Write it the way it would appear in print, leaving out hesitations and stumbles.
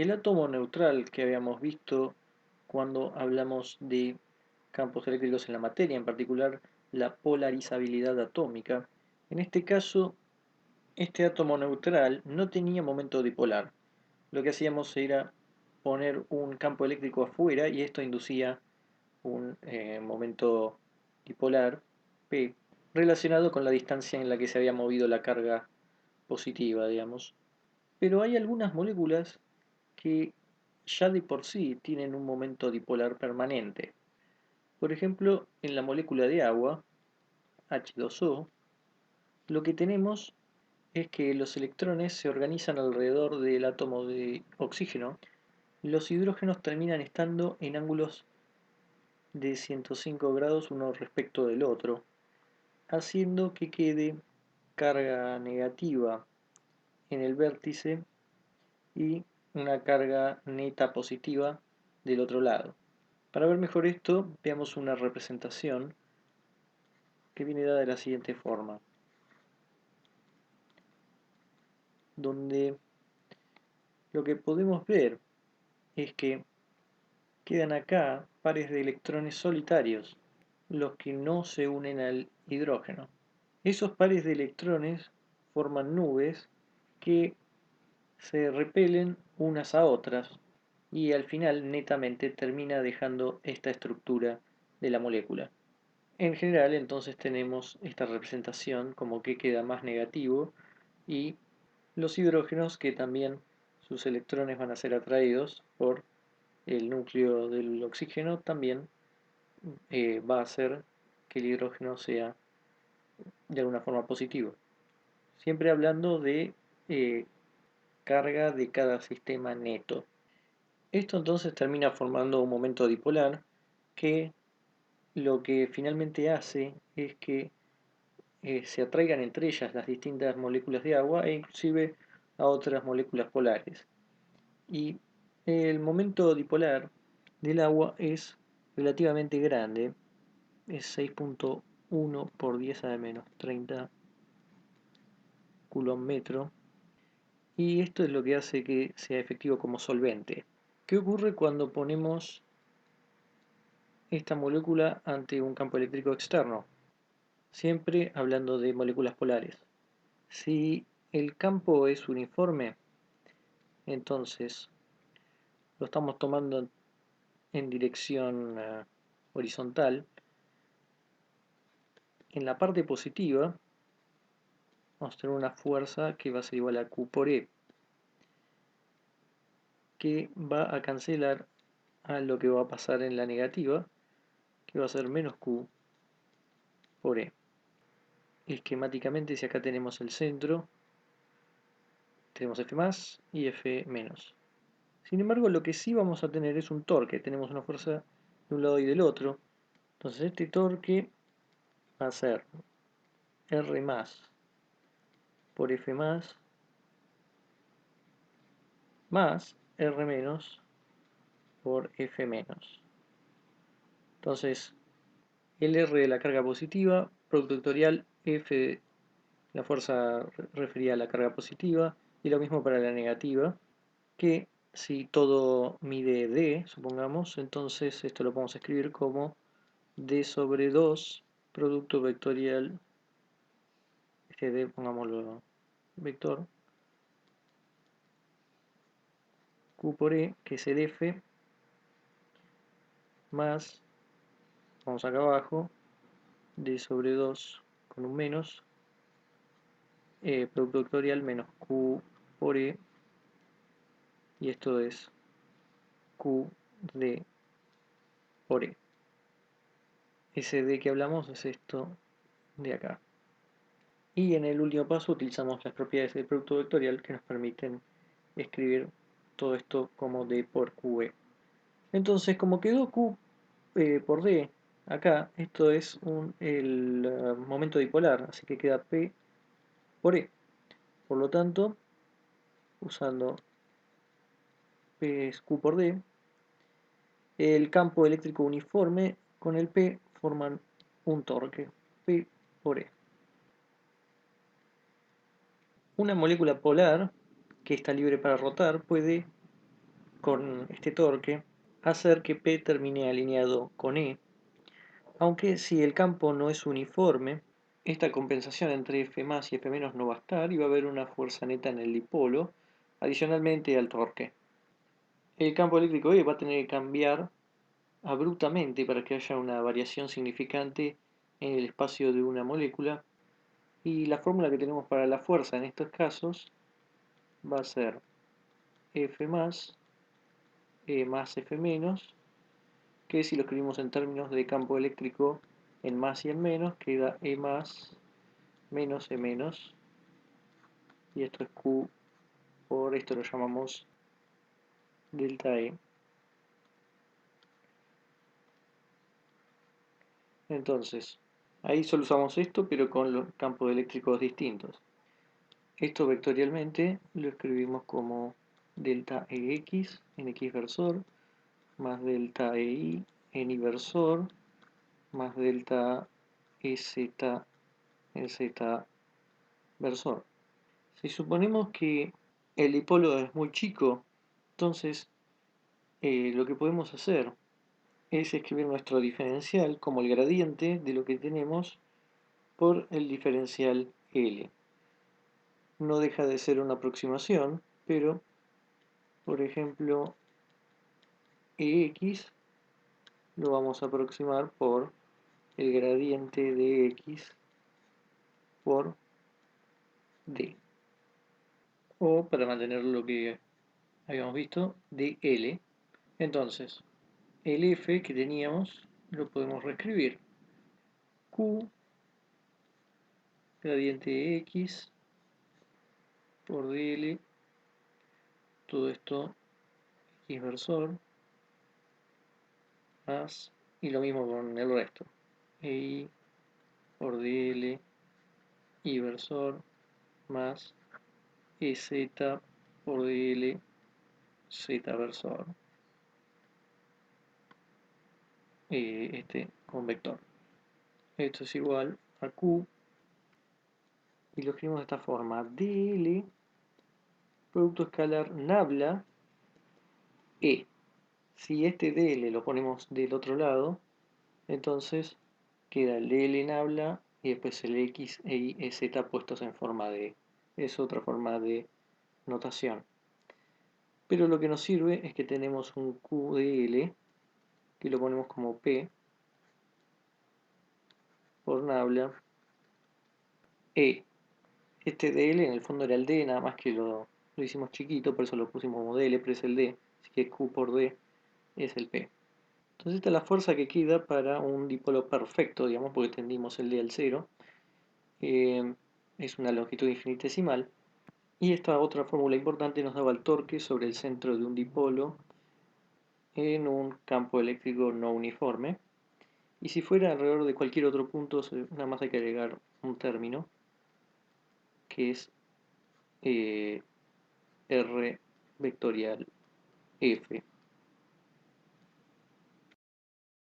El átomo neutral que habíamos visto cuando hablamos de campos eléctricos en la materia, en particular la polarizabilidad atómica, en este caso este átomo neutral no tenía momento dipolar. Lo que hacíamos era poner un campo eléctrico afuera y esto inducía un momento dipolar P relacionado con la distancia en la que se había movido la carga positiva, digamos. Pero hay algunas moléculas que ya de por sí tienen un momento dipolar permanente. Por ejemplo, en la molécula de agua, H2O, lo que tenemos es que los electrones se organizan alrededor del átomo de oxígeno. Los hidrógenos terminan estando en ángulos de 105 grados uno respecto del otro, haciendo que quede carga negativa en el vértice y una carga neta positiva del otro lado. Para ver mejor esto, veamos una representación que viene dada de la siguiente forma, donde lo que podemos ver es que quedan acá pares de electrones solitarios, los que no se unen al hidrógeno. Esos pares de electrones forman nubes que se repelen unas a otras y al final netamente termina dejando esta estructura de la molécula. En general entonces tenemos esta representación como que queda más negativo y los hidrógenos que también sus electrones van a ser atraídos por el núcleo del oxígeno también va a hacer que el hidrógeno sea de alguna forma positivo. Siempre hablando de eh, carga de cada sistema neto. Esto entonces termina formando un momento dipolar que lo que finalmente hace es que se atraigan entre ellas las distintas moléculas de agua e inclusive a otras moléculas polares. Y el momento dipolar del agua es relativamente grande, es 6.1 por 10 a la menos 30 coulombs y esto es lo que hace que sea efectivo como solvente. ¿Qué ocurre cuando ponemos esta molécula ante un campo eléctrico externo? Siempre hablando de moléculas polares. Si el campo es uniforme, entonces lo estamos tomando en dirección horizontal. En la parte positiva vamos a tener una fuerza que va a ser igual a Q por E, que va a cancelar a lo que va a pasar en la negativa, que va a ser menos Q por E. Esquemáticamente, si acá tenemos el centro, tenemos F más y F menos. Sin embargo, lo que sí vamos a tener es un torque. Tenemos una fuerza de un lado y del otro. Entonces este torque va a ser R más por F más R menos por F menos. Entonces, el R de la carga positiva, producto vectorial F, la fuerza referida a la carga positiva, y lo mismo para la negativa, que si todo mide D, supongamos, entonces esto lo podemos escribir como D sobre 2, producto vectorial, este D pongámoslo vector, Q por E, que es el F, más, vamos acá abajo, D sobre 2 con un menos, producto vectorial menos Q por E, y esto es Q D por E. Ese D que hablamos es esto de acá. Y en el último paso utilizamos las propiedades del producto vectorial que nos permiten escribir todo esto como D por QE. Entonces, como quedó Q por D acá, esto es el momento dipolar, así que queda P por E. Por lo tanto, usando P es Q por D, el campo eléctrico uniforme con el P forman un torque, P por E. Una molécula polar que está libre para rotar puede con este torque, hacer que P termine alineado con E, aunque si el campo no es uniforme, esta compensación entre F más y F menos no va a estar y va a haber una fuerza neta en el dipolo, adicionalmente al torque. El campo eléctrico E va a tener que cambiar abruptamente para que haya una variación significante en el espacio de una molécula, y la fórmula que tenemos para la fuerza en estos casos va a ser F más E más F menos, que si lo escribimos en términos de campo eléctrico en más y en menos, queda E más menos E menos, y esto es Q por esto lo llamamos delta E. Entonces, ahí solo usamos esto, pero con los campos eléctricos distintos. Esto vectorialmente lo escribimos como delta EX en X versor, más delta EY en Y versor, más delta EZ en Z versor. Si suponemos que el dipolo es muy chico, entonces lo que podemos hacer es escribir nuestro diferencial como el gradiente de lo que tenemos por el diferencial L. No deja de ser una aproximación, pero, por ejemplo, EX lo vamos a aproximar por el gradiente de X por D. O, para mantener lo que habíamos visto, dL. Entonces, el F que teníamos lo podemos reescribir. Q, gradiente de X por dL, todo esto X versor, más, y lo mismo con el resto. EI por dL, Y versor, más EZ por dL, Z versor, con vector. Esto es igual a Q, y lo escribimos de esta forma: dl, producto escalar nabla, E. Si este dl lo ponemos del otro lado, entonces queda el dl nabla y después el X, E, Y, E, Z puestos en forma de E. Es otra forma de notación. Pero lo que nos sirve es que tenemos un QdL, que lo ponemos como P por nabla, E. Este dl en el fondo era el D, nada más que lo hicimos chiquito, por eso lo pusimos como dl, pero es el D, así que Q por D es el P. Entonces esta es la fuerza que queda para un dipolo perfecto, digamos, porque tendimos el D al cero. Es una longitud infinitesimal. Y esta otra fórmula importante nos daba el torque sobre el centro de un dipolo en un campo eléctrico no uniforme. Y si fuera alrededor de cualquier otro punto, nada más hay que agregar un término, que es R vectorial F.